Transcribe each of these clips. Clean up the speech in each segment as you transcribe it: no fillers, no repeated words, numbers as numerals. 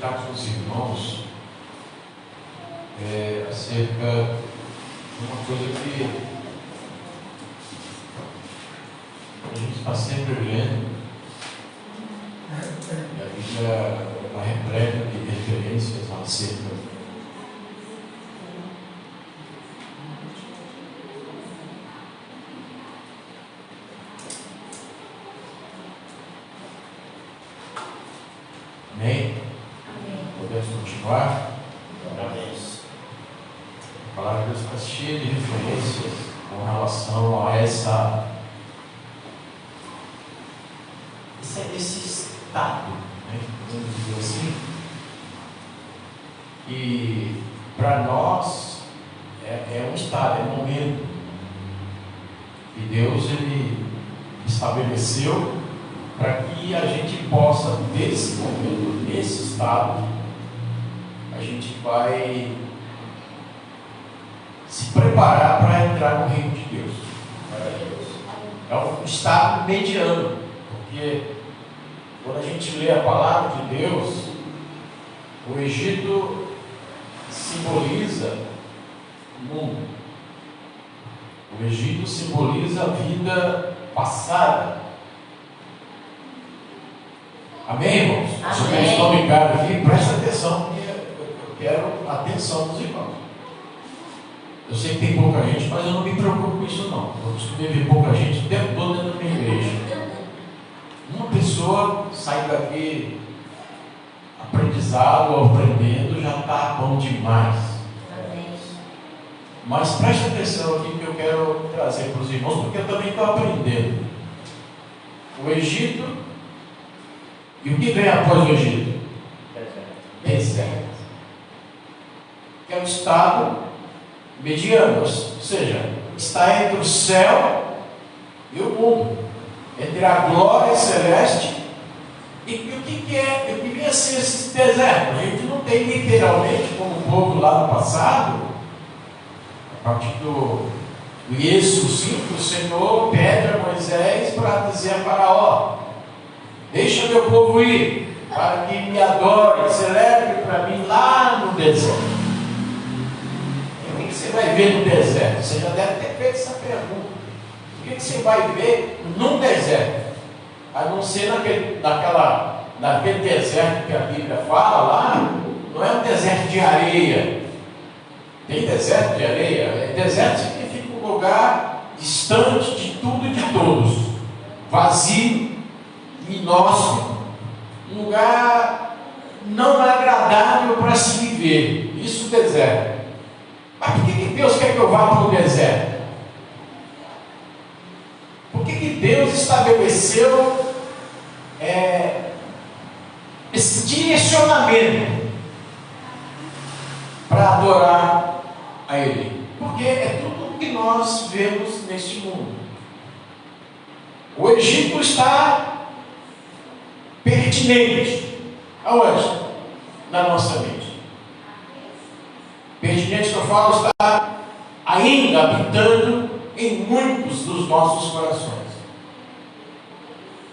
meditar com os irmãos acerca de uma coisa que a gente está sempre lendo, e a Bíblia está repleta de referências acerca Amém? Podemos continuar? Parabéns. A palavra de Deus está cheia de referências com relação a esse estado, né? Podemos dizer assim. E para nós é um estado, é um momento. E Deus ele estabeleceu para que a gente possa, nesse momento, nesse estado, a gente vai se preparar para entrar no reino de Deus. É um estado mediano, porque quando a gente lê a palavra de Deus, o Egito simboliza o mundo. O Egito simboliza a vida passada. Amém, irmãos? Se vocês estão ligados aqui, presta atenção, porque eu quero a atenção dos irmãos. Eu sei que tem pouca gente, mas eu não me preocupo com isso não. Eu costumo ver pouca gente o tempo todo dentro da minha igreja. Uma pessoa sai daqui aprendizado ou aprendendo, já está bom demais. Mas preste atenção aqui que eu quero trazer para os irmãos, porque eu também estou aprendendo. O Egito, e o que vem após o Egito? Deserto. Que é um estado mediano, ou seja, está entre o céu e o mundo, entre a glória celeste e o que é, o que vem a ser esse deserto. A gente não tem literalmente, como o povo lá no passado, a partir do Êxodo 5, o Senhor pede a Moisés para dizer a Faraó: deixa meu povo ir, para que me adore, celebre para mim lá no deserto. O que você vai ver no deserto? Você já deve ter feito essa pergunta. O que você vai ver num deserto? A não ser naquele deserto que a Bíblia fala lá, não é um deserto de areia. Tem deserto de areia? Deserto significa um lugar distante de tudo e de todos, vazio, inóspito, um lugar não agradável para se viver. Isso é deserto. Mas por que Deus quer que eu vá para o deserto? Por que Deus estabeleceu esse direcionamento para adorar a Ele? Porque é tudo o que nós vemos neste mundo. O Egito está pertinente. Aonde? Na nossa mente. Pertinente que eu falo está ainda habitando em muitos dos nossos corações.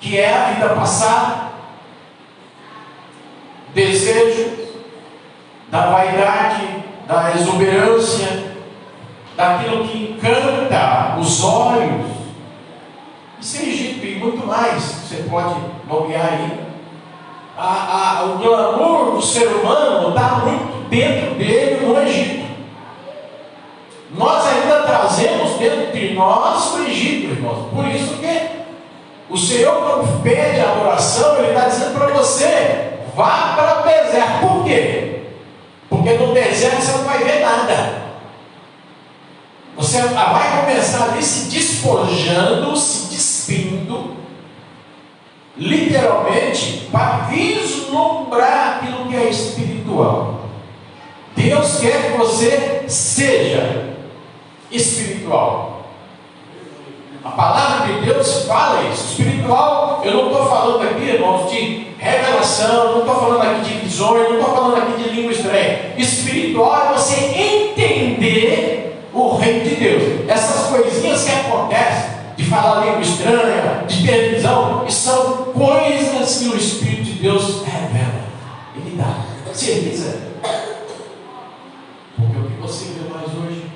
Que é a vida passada, desejo da vaidade, da exuberância, daquilo que encanta os olhos. Isso é Egito e muito mais. Você pode nomear aí. O glamour do ser humano está muito dentro dele no Egito. Nós ainda trazemos dentro de nós o Egito, irmãos. Por isso que o Senhor, quando pede a adoração, Ele está dizendo para você: vá para o deserto. Por quê? Porque no deserto você não vai ver nada. Você vai começar ali se despojando, se despindo, literalmente, para vislumbrar aquilo que é espiritual. Deus quer que você seja espiritual. A palavra de Deus fala isso. Espiritual, eu não estou falando aqui, irmãos, de revelação, não estou falando aqui de visões, não estou falando aqui de língua estranha. Espiritual é você entender o reino de Deus. Essas coisinhas que acontecem, de falar língua estranha, de ter visão, são coisas que o Espírito de Deus revela. Ele dá. Se Ele quiser. Porque o que você vê mais hoje,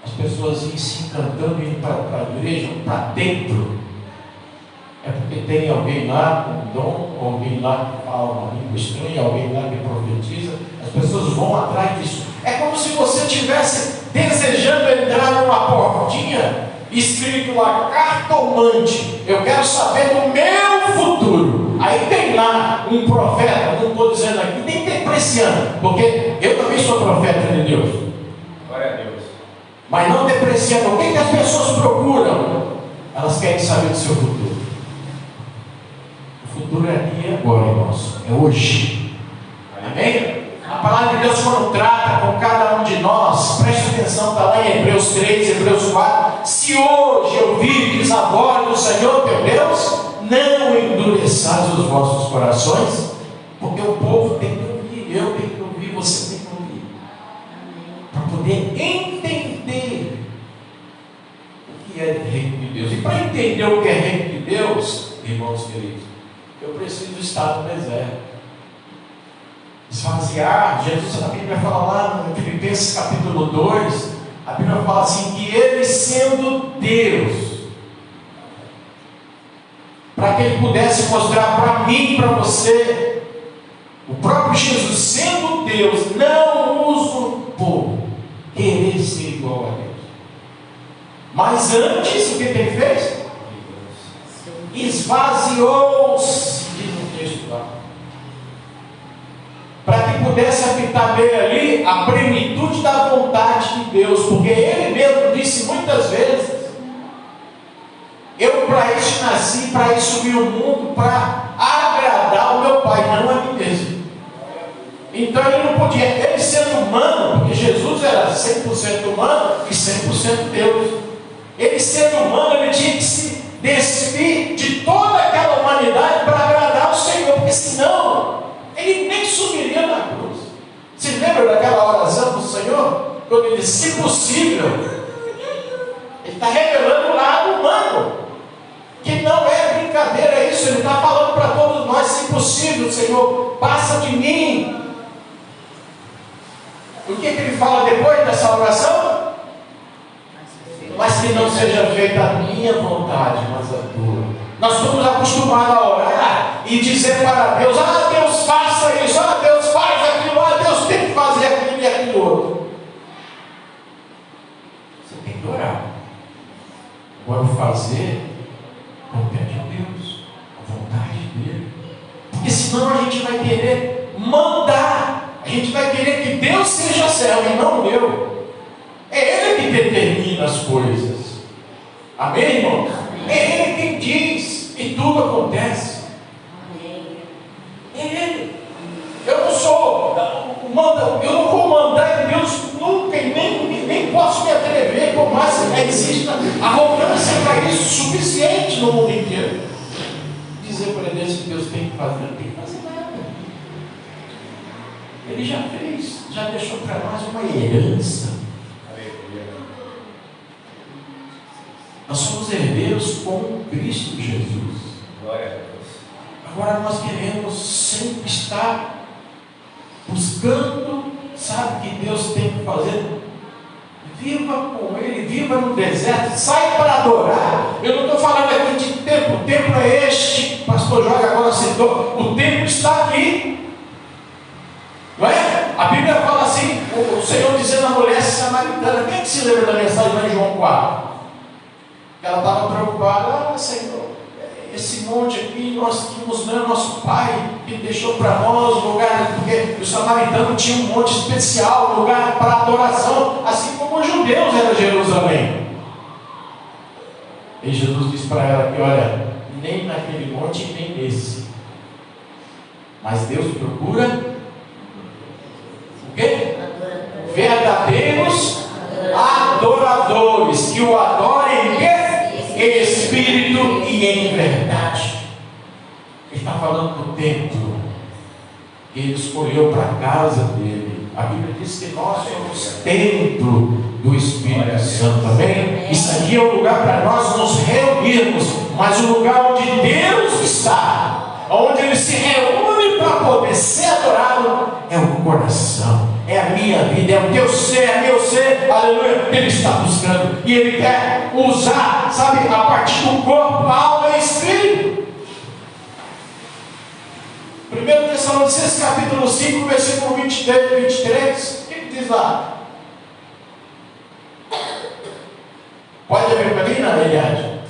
as pessoas indo se encantando, indo para a igreja, para dentro, é porque tem alguém lá com dom, alguém lá que fala uma língua estranha, alguém lá que profetiza. As pessoas vão atrás disso. É como se você estivesse desejando entrar numa portinha, escrito lá, cartomante. Eu quero saber do meu futuro. Aí tem lá um profeta, não estou dizendo aqui, nem depreciando, porque eu também sou profeta de Deus. Glória a Deus. Mas não depreciando. O que as pessoas procuram? Elas querem saber do seu futuro. O futuro é aqui e agora, irmãos. É hoje. Amém? A palavra de Deus, quando trata com cada um de nós, preste atenção, está lá em Hebreus 3, Hebreus 4. Se hoje eu diz a voz do Senhor teu Deus, não endureçais os vossos corações, porque o povo tem que ouvir, eu tenho que ouvir, você tem que ouvir, para poder entender o que é reino de Deus. E para entender o que é reino de Deus, irmãos queridos, eu preciso estar no deserto. Esvaziar. Jesus, a Bíblia fala lá no Filipenses capítulo 2, a Bíblia fala assim, que Ele sendo Deus, para que Ele pudesse mostrar para mim e para você, o próprio Jesus sendo Deus, não usurpou querer ser igual a Deus. Mas antes, o que Ele fez? Esvaziou-se, diz o texto lá, para que pudesse habitar nele ali a plenitude da vontade de Deus, porque Ele mesmo disse muitas vezes, eu para isso nasci, para isso vim ao mundo, para agradar o meu Pai, não a mim mesmo. Então Ele não podia, Ele sendo humano, porque Jesus era 100% humano e 100% Deus, Ele sendo humano, Ele tinha que se despir de toda aquela humanidade para agradar o Senhor, porque senão Ele nem subiria na cruz. Se lembra daquela oração do Senhor? Quando Ele disse, se possível, Ele está revelando o lado humano, que não é brincadeira isso. Ele está falando para todos nós, se possível, Senhor, passa de mim. O que Ele fala depois dessa oração? Mas que não seja feita a minha vontade, mas a tua. Nós estamos acostumados a orar e dizer para Deus, Deus faça isso, Deus faz aquilo, Deus tem que fazer aquilo e aquilo outro. Você tem que orar. Agora o fazer compete a Deus, a vontade dele. Porque senão a gente vai querer mandar, a gente vai querer que Deus seja servo e não eu. É Ele que determina as coisas. Amém, irmão? É Ele quem diz e tudo acontece. É Ele. Eu não sou, eu não vou mandar em Deus nunca e nem posso me atrever, por mais que exista arrogância para isso suficiente no mundo inteiro. Dizer para Deus que Deus tem que fazer, não tem que fazer nada. Ele já fez, já deixou para nós uma herança. Nós somos herdeiros com Cristo Jesus. Glória a Deus. Agora nós queremos sempre estar buscando, sabe que Deus tem que fazer. Viva com Ele, viva no deserto, sai para adorar. Eu não estou falando aqui de tempo, o tempo é este, o pastor Jorge agora citou, o tempo está aqui. Não é? A Bíblia fala assim, o Senhor dizendo à mulher samaritana, quem é que se lembra da mensagem lá em João 4? Ela estava preocupada, Senhor, esse monte aqui, nós tínhamos, né, nosso pai que deixou para nós lugar, porque o samaritano tinha um monte especial, lugar para adoração, assim como os judeus era Jerusalém. E Jesus disse para ela que, olha, nem naquele monte, nem nesse. Mas Deus procura o quê? Verdadeiros adoradores, que o adorem em quê? Em espírito e em verdade. Ele está falando do templo que Ele escolheu para a casa dele. A Bíblia diz que nós somos templo do Espírito Santo, amém? Isso aqui é um lugar para nós nos reunirmos, mas o lugar onde Deus está, onde Ele se reúne para poder ser adorado, é o coração, é a minha vida, é o teu ser, é meu ser, aleluia. Ele está buscando e Ele quer usar, sabe, a partir do corpo, alma e espírito. 1 Tessalonicenses capítulo 5, versículo 23, o que diz lá? Pode abrir para mim, na verdade.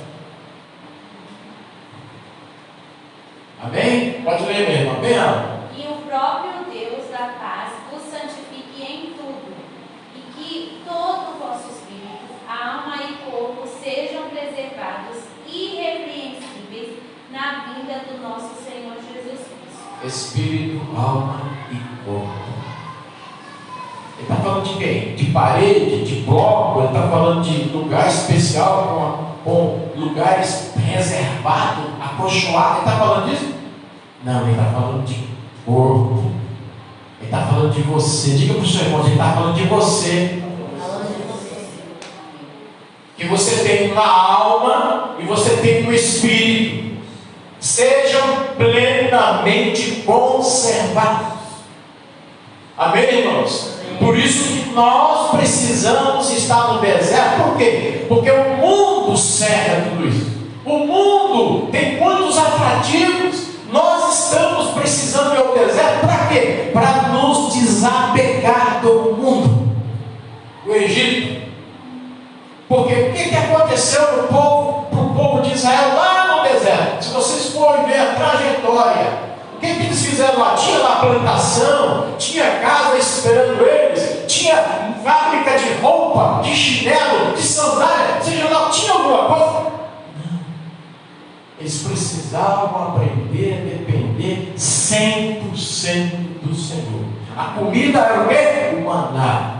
Amém? Pode ler mesmo, amém? E o próprio Deus da paz vos santifique em tudo, e que todo o vosso espírito, alma e corpo sejam preservados irrepreensíveis na vinda do nosso Senhor Jesus Cristo. Espírito, alma e corpo. Ele está falando de quem? De parede, de bloco, ele está falando de lugar especial, com lugares reservados, acolchoados. Ele está falando disso? Não, ele está falando de corpo. Ele está falando de você. Diga para o seu irmão, ele está falando de você. Que você tem uma alma e você tem um espírito. Sejam plenamente conservados. Amém, irmãos? Por isso que nós precisamos estar no deserto. Por quê? Porque o mundo cerca tudo isso. O mundo tem muitos atrativos. Nós estamos precisando ir ao deserto para quê? Para nos desapegar do mundo. O Egito. Porque o que aconteceu para o povo de Israel lá no deserto? Se vocês forem ver a trajetória, o que eles fizeram lá? Tinha lá plantação, tinha casa esperando eles, tinha fábrica de roupa, de chinelo, de sandália, seja lá, tinha alguma coisa? Não. Eles precisavam aprender a depender 100% do Senhor. A comida era o quê? O maná.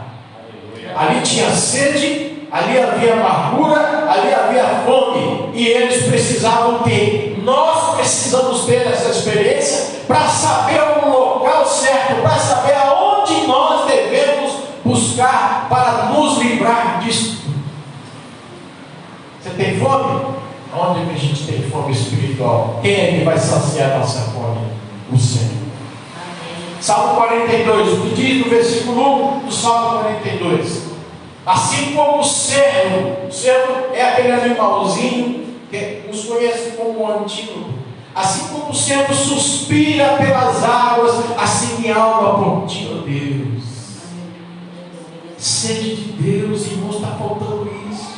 Ali tinha sede, ali havia amargura, ali havia fome, e eles precisavam ter. Nós precisamos ter essa experiência para saber o local certo, para saber aonde nós devemos buscar para nos livrar disso. Você tem fome? Onde que a gente tem fome espiritual? Quem é que vai saciar a nossa fome? O Senhor. Salmo 42, o que diz no versículo 1 do Salmo 42. Assim como o cervo é aquele animalzinho que nos conhece como o antílope. Assim como o cervo suspira pelas águas, assim minha alma por ti, ó Deus. Sede de Deus, irmãos, está faltando isso.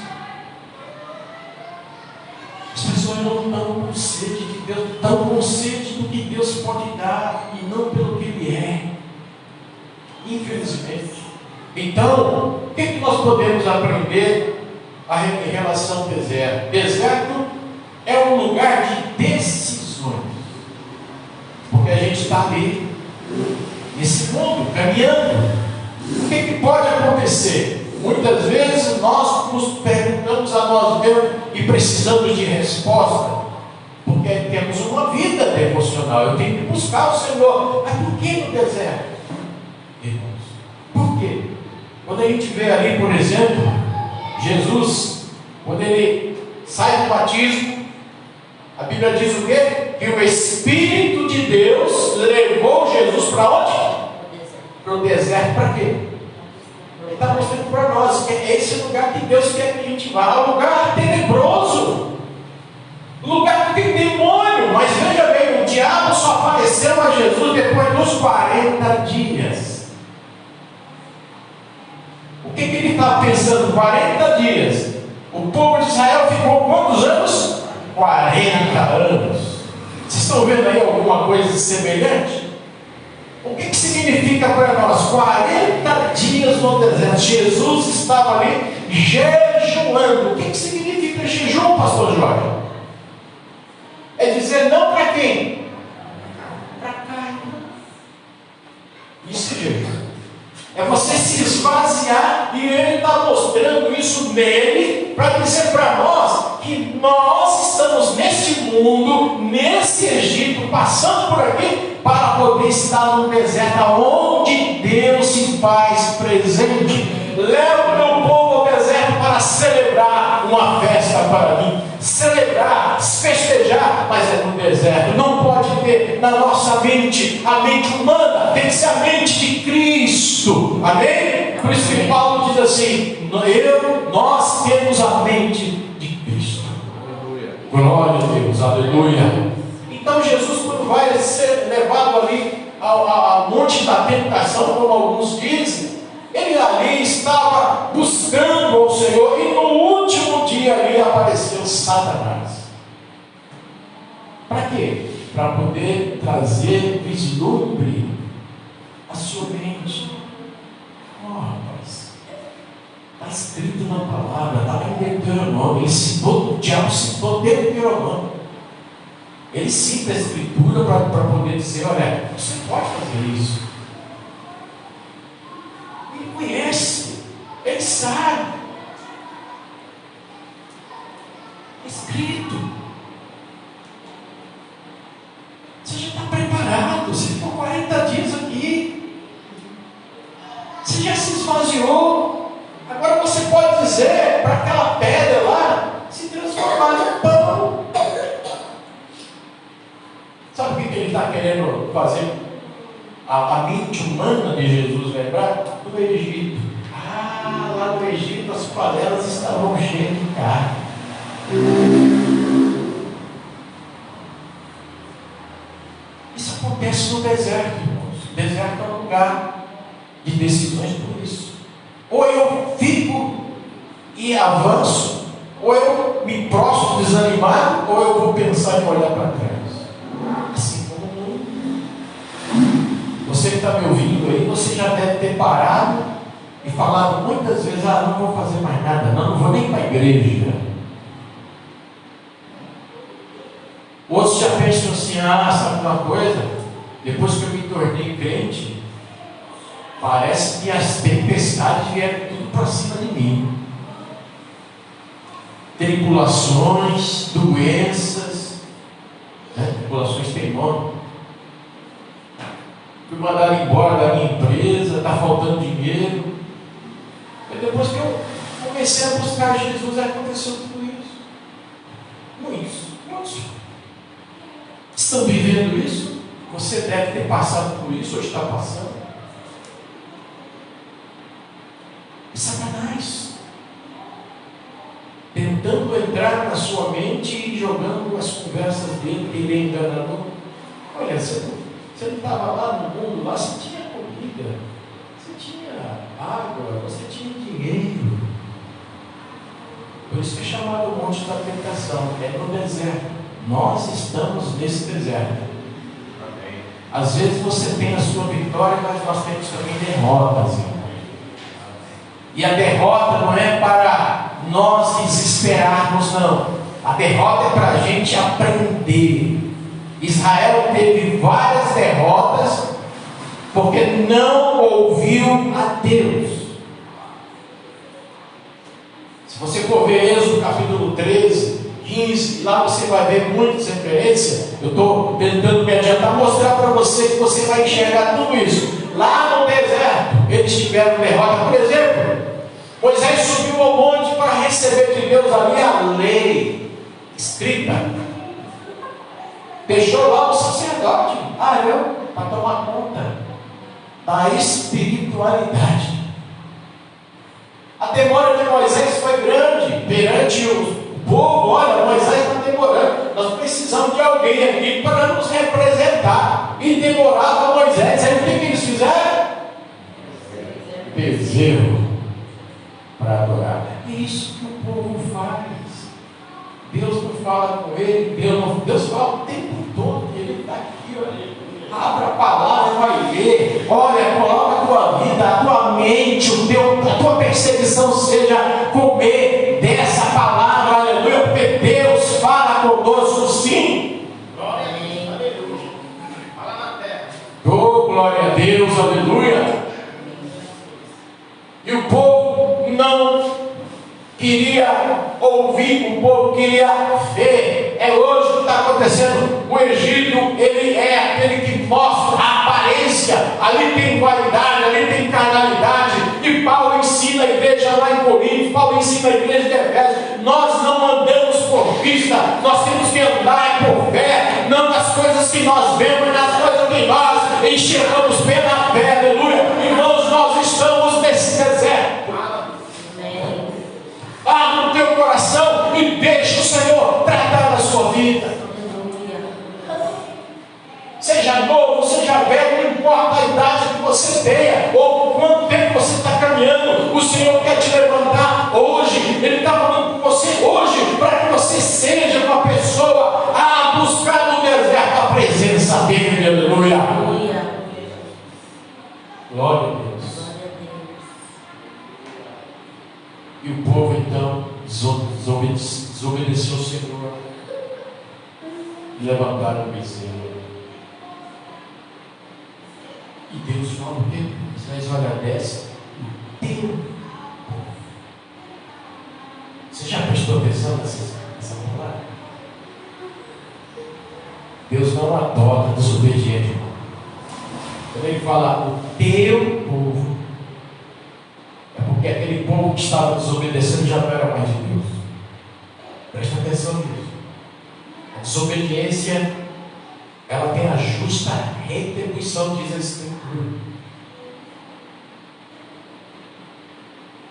As pessoas não estão com sede de Deus, estão com sede do que Deus pode dar e não pelo que Ele é. Infelizmente. Então, o que nós podemos aprender em relação ao deserto? Deserto é um lugar de decisões, porque a gente está ali, nesse mundo, caminhando. O que pode acontecer? Muitas vezes nós nos perguntamos a nós mesmos e precisamos de resposta, porque temos uma vida devocional. Eu tenho que buscar o Senhor. Mas por que no deserto? Irmãos, por quê? Quando a gente vê ali, por exemplo, Jesus, quando ele sai do batismo, a Bíblia diz o quê? Que o Espírito de Deus levou Jesus para onde? Para o deserto. Para quê? Ele está mostrando para nós que é esse lugar que Deus quer que a gente vá. É um lugar tenebroso, um lugar que tem demônio. Mas veja bem, o diabo só apareceu a Jesus depois dos 40 dias. O que ele estava pensando? 40 dias. O povo de Israel ficou quantos anos? 40 anos. Vocês estão vendo aí alguma coisa semelhante? O que significa para nós? 40 dias no deserto. Jesus estava ali jejuando. O que significa jejum, pastor Jorge? É dizer não para quem? Para a carne. Isso é jejum. É você se esvaziar, e Ele está mostrando isso nele, para dizer para nós que nós estamos neste mundo, nesse Egito, passando por aqui, para poder estar no deserto, onde Deus se faz presente. Leva o meu povo ao deserto para celebrar uma festa para mim, celebrar, festejar, mas é no deserto. Não pode ter na nossa mente, a mente humana, tem que ser a mente Amém? Por isso que Paulo diz assim: nós temos a mente de Cristo. Glória a Deus, aleluia. Então Jesus, quando vai ser levado ali ao monte da tentação, como alguns dizem, ele ali estava buscando ao Senhor, e no último dia ali apareceu Satanás. Para quê? Para poder trazer vislumbre à sua mente. Oh, rapaz, está escrito na palavra, está lá em Deuteronômio. O diabo citou Deuteronômio. Ele cita a Escritura para poder dizer: olha, você pode fazer isso. Ele conhece, ele sabe. Escrito. Você já está preparado. Você ficou 40 dias aqui. Você já se esvaziou. Agora você pode dizer para aquela pedra lá se transformar em pão. Sabe o que ele está querendo fazer? A mente humana de Jesus lembrar? Do Egito. Lá no Egito as panelas estavam cheias de carne. Isso acontece no deserto, irmãos. O deserto é um lugar de decisões por isso. Ou eu fico e avanço, ou eu me prostro desanimado, ou eu vou pensar em olhar para trás. Assim como o mundo. Você que está me ouvindo aí, você já deve ter parado e falado muitas vezes: não vou fazer mais nada, não vou nem para a igreja. Outros já pensam assim: sabe uma coisa? Depois que eu me tornei crente, parece que as tempestades vieram tudo para cima de mim. Tribulações, doenças, tribulações tem nome. Fui mandado embora da minha empresa, está faltando dinheiro. E depois que eu comecei a buscar Jesus, aconteceu tudo isso. Muitos estão vivendo isso. Você deve ter passado por isso, ou está passando. É Satanás tentando entrar na sua mente e jogando as conversas dele, que ele é enganador. Olha, você não estava lá no mundo, lá você tinha comida, você tinha água, você tinha dinheiro. Por isso que é chamado o monte da tentação, é no deserto. Nós estamos nesse deserto. Amém. Às vezes você tem a sua vitória, mas nós temos também derrotas, irmão. E a derrota não é para nós desesperarmos, não. A derrota é para a gente aprender. Israel teve várias derrotas porque não ouviu a Deus. Se você for ver Êxodo capítulo 13, 15, lá você vai ver muitas referências. Eu estou tentando me adiantar, mostrar para você que você vai enxergar tudo isso. Lá no deserto, eles tiveram derrota. Por exemplo, Moisés subiu ao monte para receber de Deus ali a lei escrita. Deixou lá o sacerdote, para tomar conta da espiritualidade. A demora de Moisés foi grande perante o povo. Olha, Moisés está demorando, nós precisamos de alguém aqui para nos representar. E demorava Moisés. Aí o que eles fizeram? Bezerro para adorar. É isso que o povo faz. Deus não fala com ele, Deus fala o tempo todo, e ele está aqui, olha. Abra a palavra, vai ler. Olha, coloca a tua vida, a tua mente, a tua percepção seja comer dessa palavra, aleluia, porque Deus fala conosco sim. Glória a Deus, aleluia. Fala na terra. Oh, glória a Deus, aleluia. E o povo não queria ouvir, o povo queria ver. É hoje o que está acontecendo. O Egito, ele é aquele que mostra a aparência. Ali tem vaidade, ali tem carnalidade. E Paulo ensina a igreja lá em Corinto, Paulo ensina a igreja de Efésios. Nós não andamos por vista, nós temos que andar por fé, não nas coisas que nós vemos, mas nas coisas que nós enxergamos pela fé, aleluia. Irmãos, nós estamos Glória a Deus. E o povo então desobedeceu o Senhor e levantaram o bezerro. E Deus fala o quê? Mas olha, desce o teu povo. Você já prestou atenção nessa palavra? Deus não adota desobediente, irmão. Quando ele fala o teu povo, é porque aquele povo que estava desobedecendo já não era mais de Deus. Presta atenção nisso. A desobediência, ela tem a justa retribuição, diz a Escritura.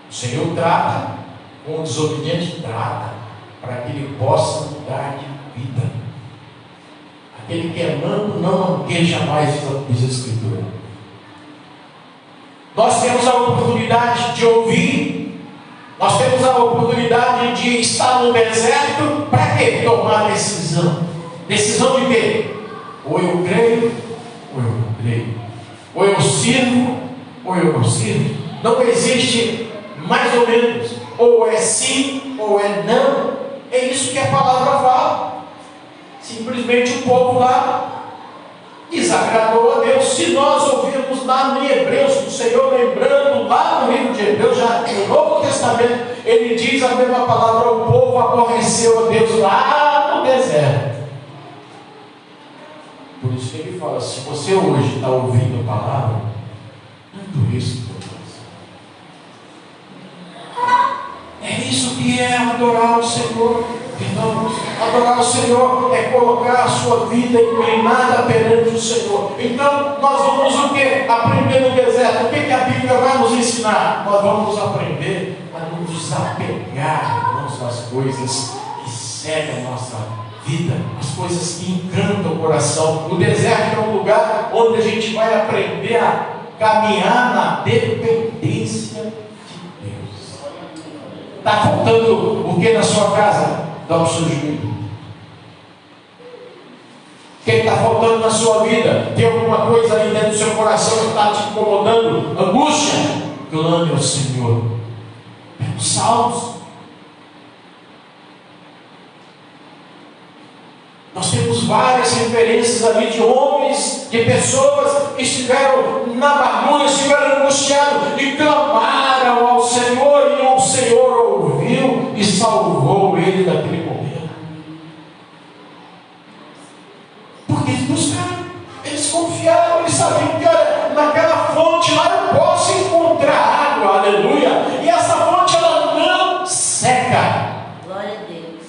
O Senhor trata com o desobediente, trata para que ele possa mudar de vida. Aquele que é manco não manqueja mais, diz a Escritura. Nós temos a oportunidade de ouvir, nós temos a oportunidade de estar no deserto, para quê? Tomar decisão. Decisão de quê? Ou eu creio, ou eu não creio. Ou eu sirvo, ou eu não sirvo. Não existe mais ou menos. Ou é sim, ou é não. É isso que a palavra fala. Simplesmente o povo lá desagradou a Deus. Se nós ouvirmos lá em Hebreus, o Senhor lembrando lá no livro de Hebreus, já no Novo Testamento, ele diz a mesma palavra: o povo aborreceu a Deus lá no deserto. Por isso que ele fala: se você hoje está ouvindo a palavra, tudo isso por você. É isso que é adorar o Senhor. Irmãos, adorar o Senhor é colocar a sua vida inclinada perante o Senhor. Então, nós vamos o quê? Aprender no deserto. O que a Bíblia vai nos ensinar? Nós vamos aprender a nos desapegar, irmãos, das coisas que cegam a nossa vida, as coisas que encantam o coração. O deserto é um lugar onde a gente vai aprender a caminhar na dependência de Deus. Está faltando o que na sua casa? Dá o seu joelho. O que está faltando na sua vida? Tem alguma coisa aí dentro do seu coração que está te incomodando? Angústia? Clame ao Senhor. Os salmos. Nós temos várias referências ali de homens, de pessoas que estiveram na amargura, estiveram angustiados e clamaram ao Senhor, e o Senhor ouviu e salvou ele daquele momento. Porque eles buscaram, eles confiaram, eles sabiam que, olha, naquela fonte lá eu posso encontrar água, aleluia, e essa fonte ela não seca. Glória a Deus.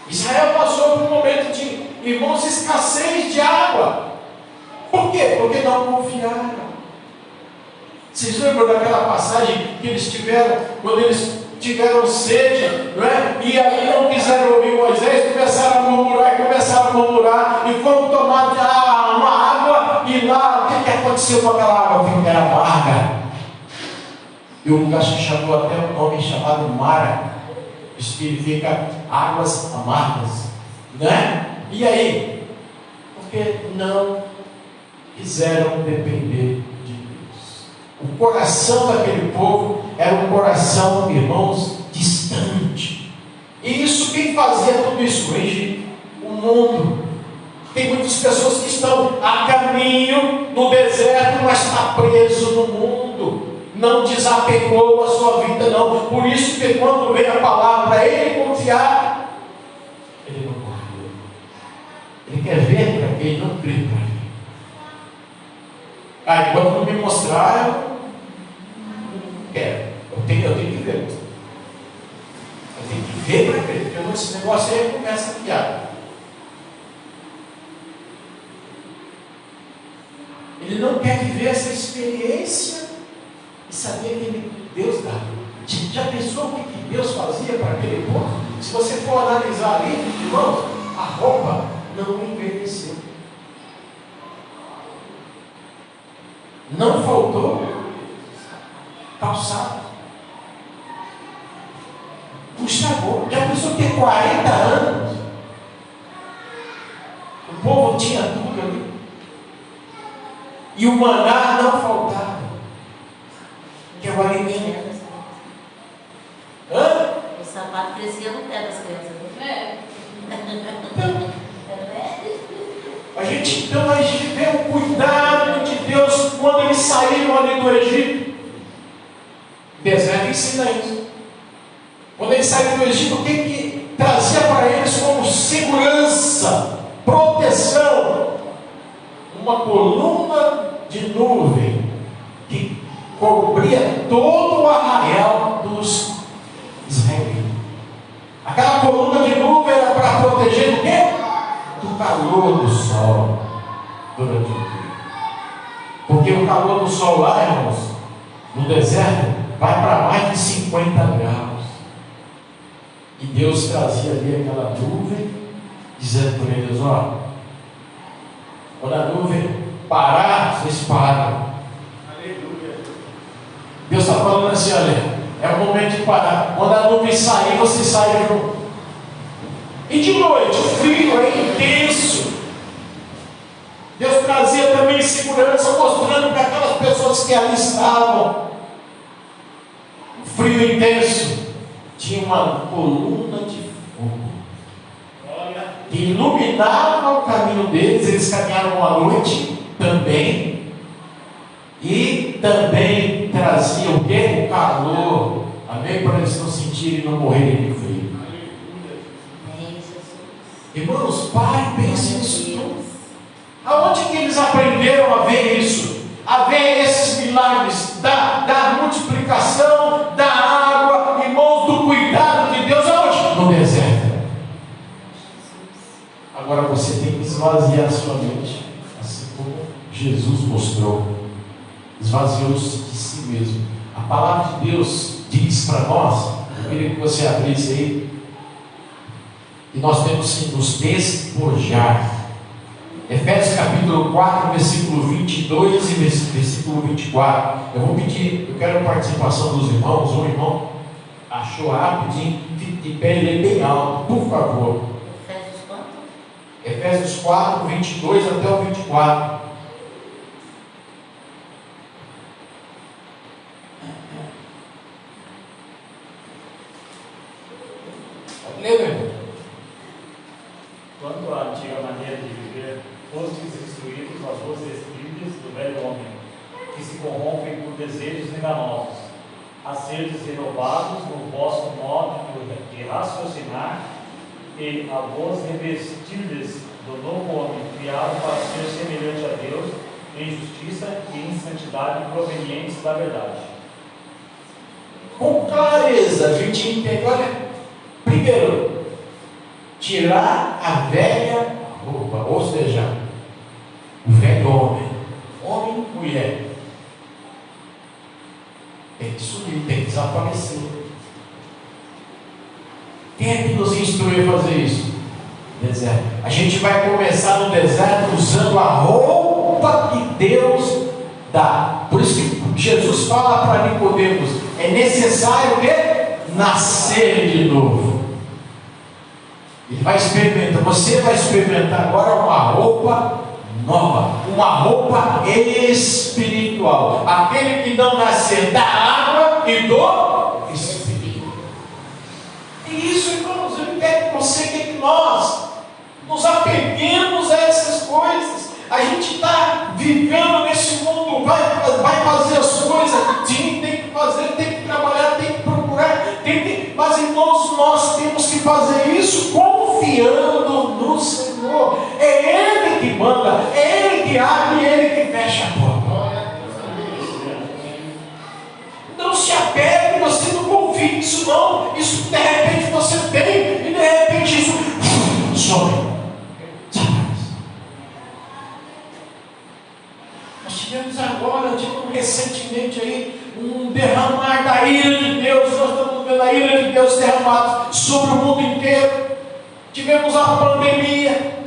Israel passou por um momento de, irmãos, escassez de água. Por quê? Porque não confiaram. Vocês lembram daquela passagem que eles tiveram, quando eles tiveram sede, não é? E aí não quiseram ouvir Moisés, começaram a murmurar, e foram tomar uma água, e lá, o que aconteceu com aquela água? Porque era amarga. E o lugar se chamou até um nome chamado Mara, que significa águas amargas, né? E aí? Porque não quiseram depender de Deus. O coração daquele povo era um coração, irmãos, distante. E isso, quem fazia tudo isso? O Egito, o mundo. Tem muitas pessoas que estão a caminho no deserto, mas está preso no mundo. Não desapegou a sua vida, não. Por isso que quando vem a palavra para ele confiar, ele não confia. Ele quer ver para quem não crê para ele. Aí quando não me mostrar, eu não quero. Eu tenho que ver. Eu tenho que ver para crer. Porque esse negócio aí começa a criar. Ele não quer viver essa experiência e saber que Deus dá. Já pensou o que Deus fazia para aquele povo? Se você for analisar ali, irmãos, a roupa não envelheceu. Não faltou calçado. Não estragou. Já pensou ter 40 anos? O povo tinha tudo ali. e o maná não faltava, que é o alimento. Hã? O sapato crescia no pé das crianças. A gente vê o cuidado de Deus quando eles saíram ali do Egito. O deserto ensina isso. Quando eles saíram do Egito, o que trazia para eles como segurança, proteção? Uma coluna de nuvem que cobria todo o arraial dos israelitas. Aquela coluna de nuvem era para proteger do quê? Do calor do sol durante o dia. Porque o calor do sol lá, irmãos, no deserto, vai para mais de 50 graus. E Deus trazia ali aquela nuvem, dizendo para eles: ó, quando a nuvem parar, vocês param. Aleluia. Deus está falando assim: olha, é o momento de parar. Quando a nuvem sair, vocês saem junto. E de noite, o frio é intenso. Deus trazia também segurança, mostrando para aquelas pessoas que ali estavam. O frio intenso. Tinha uma coluna de fogo que iluminava o caminho deles. Eles caminharam à noite também. E também trazia o quê? O calor. Amém? Para eles não sentirem e não morrerem de frio. Irmãos, pai, pense nisso tudo. Aonde que eles aprenderam a ver isso? A ver esses milagres da multiplicação, da água, irmãos, do cuidado de Deus. Aonde? No deserto. Agora você tem que esvaziar a sua mente, assim como Jesus mostrou. Esvaziou-se de si mesmo. A palavra de Deus diz para nós, eu queria que você abrisse aí, e nós temos que nos despojar. Efésios capítulo 4, versículo 22 e versículo 24. Eu vou pedir, eu quero a participação dos irmãos. Um irmão achou rapidinho, de pé, ele bem alto, por favor. Efésios quanto? Efésios 4, 22 até o 24. Pode ler, meu irmão. Quanto à antiga maneira de viver, fostes instruídos nas vossas trilhas do velho homem, que se corrompem por desejos enganosos, a seres renovados no vosso modo de raciocinar e a vos revestirdes do novo homem, criado para ser semelhante a Deus em justiça e em santidade provenientes da verdade. Com clareza, a gente entende. Olha, primeiro, tirar a velha roupa, ou seja, o velho homem e mulher, tem que sumir, tem que desaparecer. Quem é que nos instrui a fazer isso? Deserto. A gente vai começar no deserto usando a roupa que Deus dá. Por isso que Jesus fala para Nicodemos: é necessário o quê? Nascer de novo. Ele vai experimentar, você vai experimentar agora uma roupa nova, uma roupa espiritual. Aquele que não nascer da água e do Espírito. E isso, irmãos, ele quer que você, que nós nos apeguemos a essas coisas. A gente está vivendo nesse mundo, vai fazer as coisas, sim, tem que fazer, tem que trabalhar, tem que procurar, mas irmãos, nós temos que fazer isso confiando no Senhor. É Ele que manda, é Ele que abre e é Ele que fecha a porta. Não se apegue, você não confie nisso não. Isso de repente você tem e de repente isso some. Nós tivemos agora, recentemente aí, um derramar da ira de Deus. Nós estamos vendo a ira de Deus derramada sobre o mundo inteiro. Tivemos a pandemia,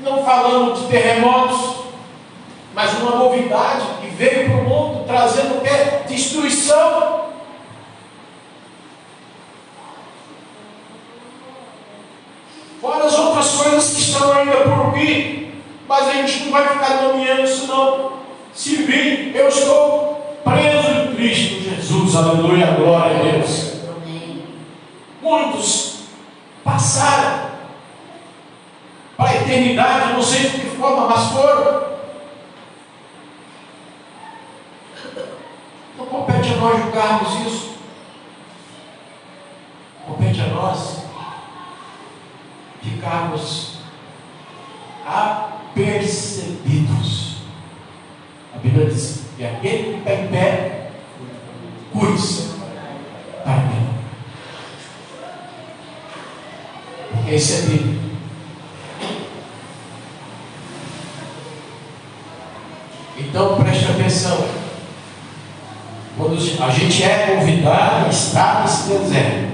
não falando de terremotos, mas uma novidade que veio para o mundo, trazendo o quê? Destruição. Fora as outras coisas que estão ainda por vir. Mas a gente não vai ficar nomeando isso não. Se vir, eu estou preso em Cristo Jesus, aleluia, glória a Deus. Muitos passaram para a eternidade, não sei de que forma, mas foram. Não compete a nós julgarmos isso. Compete a nós ficarmos apercebidos. A Bíblia diz que aquele que está em pé, cuide-se. Está em pé. Porque esse é Bíblia. Então preste atenção. Quando a gente é convidado a estar nesse deserto,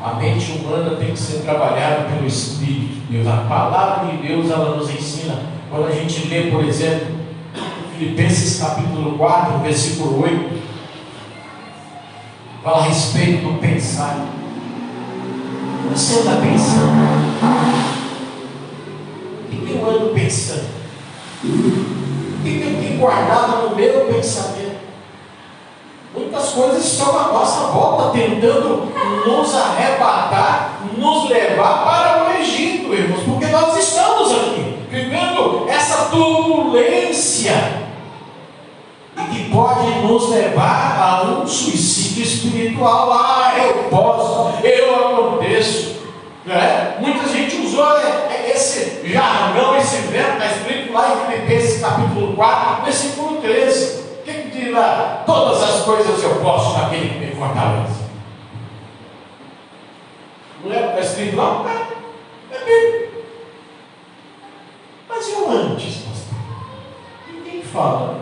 a mente humana tem que ser trabalhada pelo Espírito de Deus. A palavra de Deus, ela nos ensina. Quando a gente lê, por exemplo, Filipenses capítulo 4, versículo 8, fala a respeito do pensar. Você anda pensando? O que eu ando pensando? O que eu tenho guardado no meu pensamento? Muitas coisas estão à nossa volta, tentando nos arrebatar, nos levar para o Egito, irmãos, porque nós estamos aqui, vivendo essa turbulência, e que pode nos levar a um suicídio espiritual. Eu posso, eu aconteço. Muita gente usou esse jargão, esse verbo, está escrito lá em Filipenses capítulo 4, versículo 13. O que diz lá? Todas as coisas eu posso naquele que me fortalece. Não é o que está escrito lá? É Bíblia. Mas e o antes, pastor? Ninguém fala.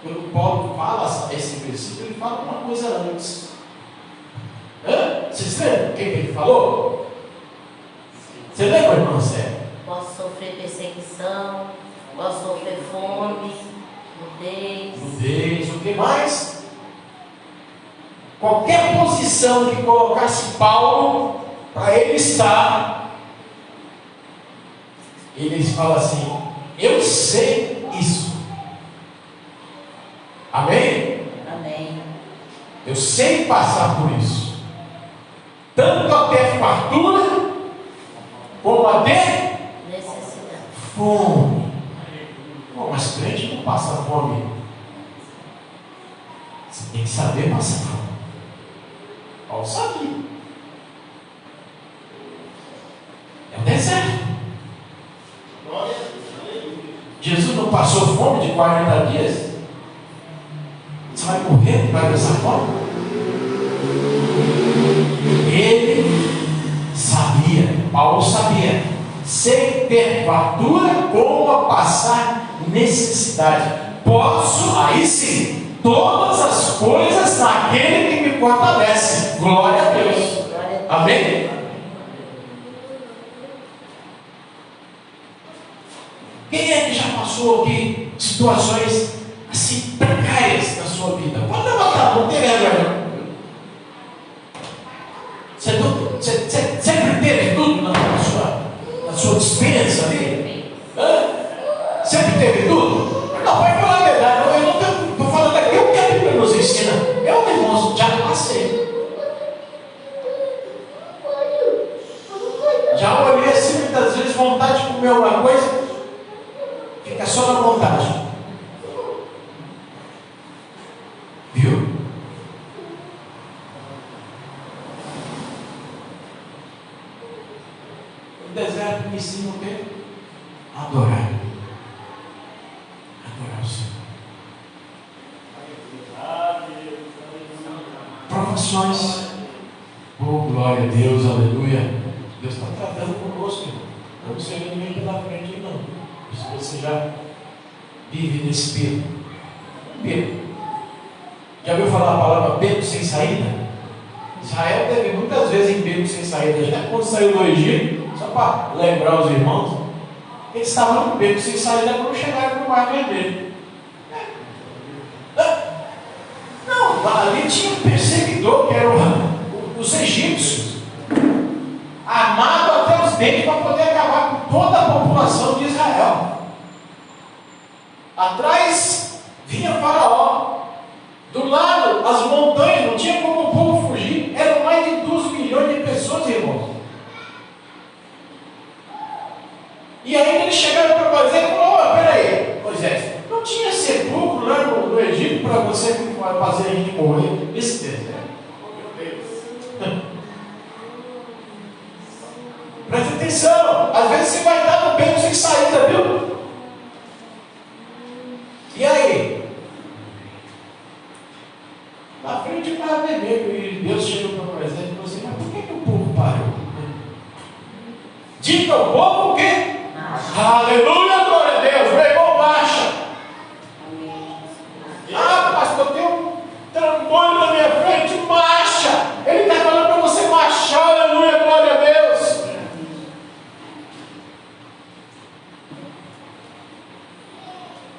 Quando Paulo fala esse versículo, ele fala uma coisa antes. Vocês lembram o que ele falou? Você lembra, irmã Sérgio? Posso sofrer perseguição, posso sofrer fome, nudez. O que mais? Qualquer posição que colocasse Paulo para ele estar, ele fala assim: eu sei isso. Amém? Amém. Eu sei passar por isso, tanto até fartura, como até Necessidade. fome. Mas crente não passa fome. Você tem que saber passar fome. Paulo sabia. É o deserto. Jesus não passou fome de 40 dias? Você vai morrer por causa dessa fome? Ele sabia, Paulo sabia, sem ter fartura como a passar necessidade. Posso, aí sim, todas as coisas naquele que me fortalece. Glória a Deus. Amém? Quem é que já passou aqui situações assim precárias na sua vida? Pode levantar, não tem vergonha. Você sempre teve tudo na sua dispensa ali? Sempre teve tudo? Não, vai falar a verdade. Eu não estou falando aqui o que a Bíblia nos ensina. Eu, irmãos, já passei. Já olhei assim muitas vezes, vontade de comer alguma coisa, fica só na vontade. Viu? O deserto me ensina o quê? Adorar. Adorar o Senhor. Provações. Oh, glória a Deus, aleluia. Deus está tratando conosco, irmão. Não sei ninguém pela frente, não. Se você já vive nesse beco. Beco. Já ouviu falar a palavra beco sem saída? Israel teve muitas vezes em beco sem saída. Já quando saiu do Egito, só para lembrar os irmãos, eles estavam no beco sem saída quando chegaram no Mar Vermelho. Não, ali tinha um perseguidor que eram os egípcios, armado até os dentes para poder acabar com toda a população nação de Israel. Atrás vinha Faraó. Do lado, as montanhas, não tinha como o povo fugir. Eram mais de 2 milhões de pessoas, irmãos. E aí eles chegaram para Moisés e falaram: peraí, Moisés, não tinha sepulcro lá no Egito para você fazer a gente morrer nesse deserto? Meu Deus. Presta atenção, às vezes você vai estar no beco sem saída, viu? E aí? Na frente do mar vermelho, e Deus chegou para Moisés e falou assim: mas por que o povo parou? Diga ao povo o quê? Aleluia, glória a Deus, meu irmão, baixa. Ah, pastor, tem um trambolho na minha frente, marcha. Ele está falando para você marchar, aleluia, glória a Deus.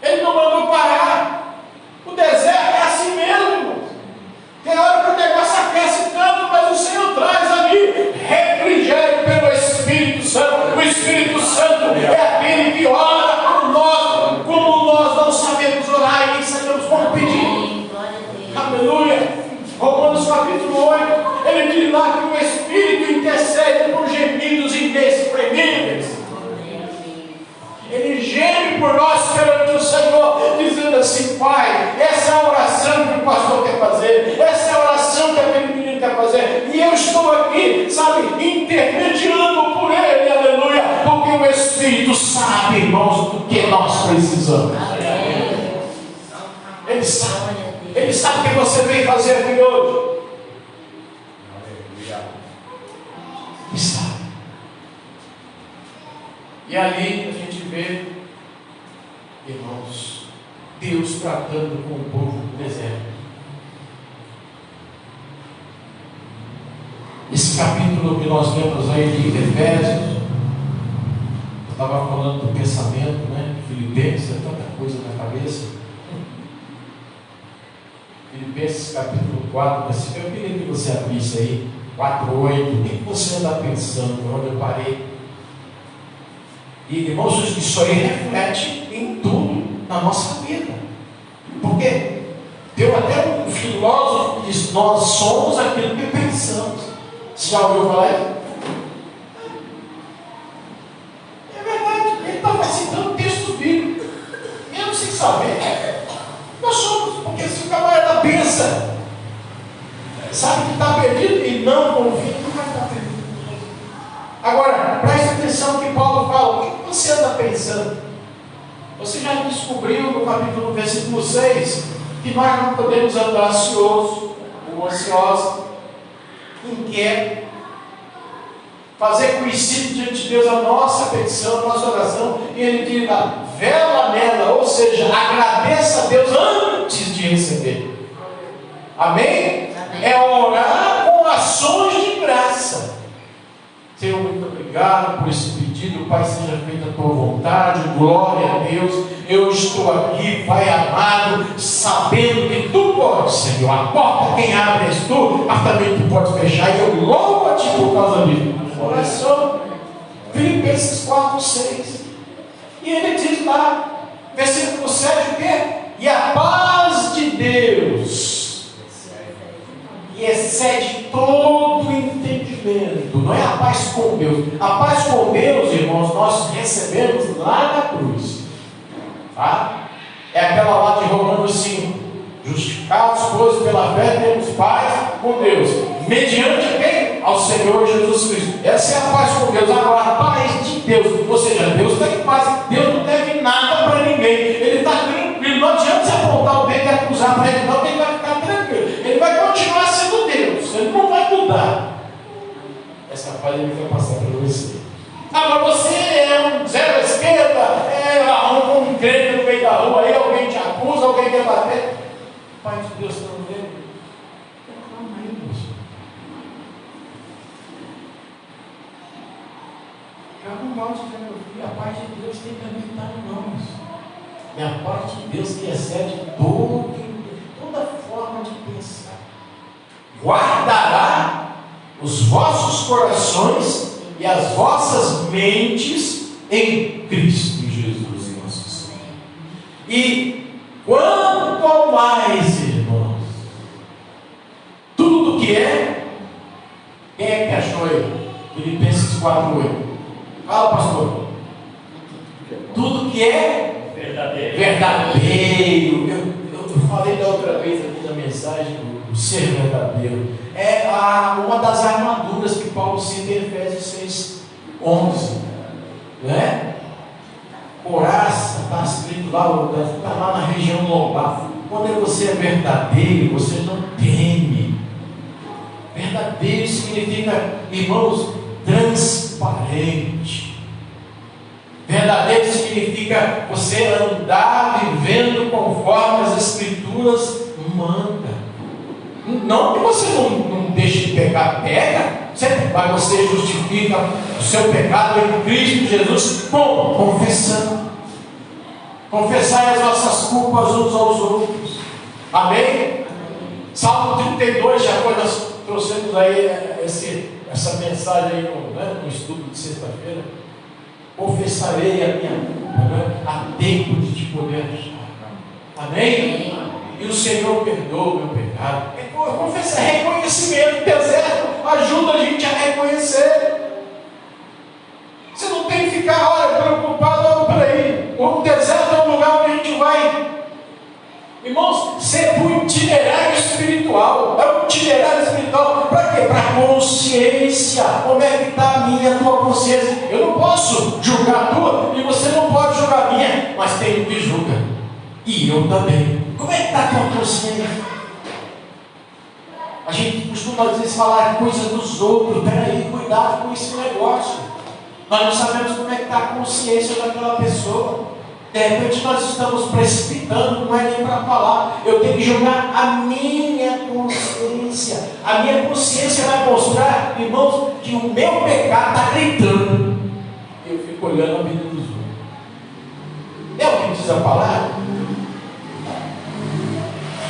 Ele não mandou parar. O deserto é assim mesmo, irmão. Tem hora que o negócio aquece tanto, mas o Senhor traz ali refrigério pelo Espírito Santo. O Espírito Santo é aquele que ora por nós, como nós não sabemos orar e nem sabemos como pedir. Aleluia. Romanos capítulo 8, ele diz lá que o Espírito intercede por gemidos inexprimíveis. Ele geme por nós perante o Senhor, dizendo assim: Pai, essa é a oração que o pastor quer fazer, essa é a oração que aquele menino quer fazer, e eu estou aqui, sabe, intermediando por ele, aleluia, porque o Espírito sabe, irmãos, do que nós precisamos. Ele sabe o que você veio fazer aqui hoje. Ele sabe. E ali a gente vê, irmãos, Deus tratando com o povo do deserto. Esse capítulo que nós lemos aí de Efésios, eu estava falando do pensamento, né? Filipenses, é tanta coisa na cabeça. Filipenses capítulo 4, eu queria que você abrisse aí, 4:8. O que você anda pensando? Onde eu parei? E, irmãos, isso aí reflete em tudo na nossa vida. Porque deu até um filósofo que diz: nós somos aquilo que pensamos. Você já ouviu falar isso? É verdade, ele estava citando textos bíblicos, mesmo sem saber. Nós somos, porque se o camarada pensa, sabe que está perdido e não confia, não vai estar perdido. Agora, preste atenção no que Paulo fala. O que você anda pensando? Você já descobriu no capítulo, versículo 6, que nós não podemos andar ansioso ou ansiosa, inquieto, fazer conhecido diante de Deus a nossa petição, a nossa oração, e ele diz lá: vela nela, ou seja, agradeça a Deus antes de receber. Amém? É orar com ações de graça. Senhor, muito obrigado por esse pedido. Pai, seja feita a tua vontade, glória a Deus. Eu estou aqui, Pai amado, sabendo que tu podes, Senhor. A porta quem abre és tu, mas também tu podes fechar, e eu louvo a ti por causa disso. Oração, Filipenses 4:6. E ele diz lá, versículo 7, o quê? E a paz de Deus, que excede todo entendimento, não é a paz com Deus. A paz com Deus, irmãos, nós recebemos lá na cruz, tá? É aquela lá de Romanos 5: justificados, pois, pela fé temos paz com Deus, mediante quem? Ao Senhor Jesus Cristo. Essa é a paz com Deus. Agora, a paz de Deus, ou seja, Deus tem paz. Deus não deve nada para ninguém. Ele está tranquilo. Não adianta você apontar o dedo e acusar para ele, não, ele vai ficar tranquilo. Ele vai continuar sendo Deus, ele não vai mudar. Essa paz ele vai passar para você. Agora, você é um zero à esquerda, arruma um crente no meio da rua, aí alguém te acusa, alguém quer bater. Pai de Deus, não vê? Calma aí, Deus. Eu não gosto de ouvir. A paz de Deus tem que habitar em nós. E a paz de Deus que excede toda forma de pensar. Guardará os vossos corações e as vossas mentes em Cristo Jesus nosso Senhor. E quanto ao mais, irmãos, tudo que é, quem é que achou aí? Filipenses 4:8. Fala, pastor. Tudo que é verdadeiro. Eu falei da outra vez aqui na mensagem do ser verdadeiro. É uma das armaduras que Paulo cita em Efésios 6:11. Né? Coraça, está escrito lá, está lá na região lombar. Quando você é verdadeiro, você não teme. Verdadeiro significa, irmãos, transparente. Verdadeiro significa você andar vivendo conforme as Escrituras mandam. Não que você não deixe de pecar, pega, mas você justifica o seu pecado em Cristo Jesus como? Confessando. Confessai as nossas culpas uns aos outros. Amém? Salmo 32, já foi, nós trouxemos aí essa mensagem aí no estudo de sexta-feira. Confessarei a minha culpa, a tempo de te poder achar. Amém? E o Senhor perdoa o meu pecado. Confessar, reconhecimento. Deserto ajuda a gente a reconhecer. Você não tem que ficar, preocupado por aí. O deserto é um lugar onde a gente vai. Irmãos, ser um itinerário espiritual. É um itinerário espiritual. Para quê? Para consciência. Como é que está a minha, a tua consciência? Eu não posso julgar a tua e você não pode julgar a minha, mas tem um que julga. E eu também. Como é que está a tua consciência? A gente costuma às vezes falar coisas dos outros. Peraí, cuidado com esse negócio. Nós não sabemos como é que está a consciência daquela pessoa. De repente nós estamos precipitando, não é nem para falar. Eu tenho que julgar a minha consciência. A minha consciência vai mostrar, irmãos, que o meu pecado está gritando. E eu fico olhando a vida dos outros. É o que diz a palavra?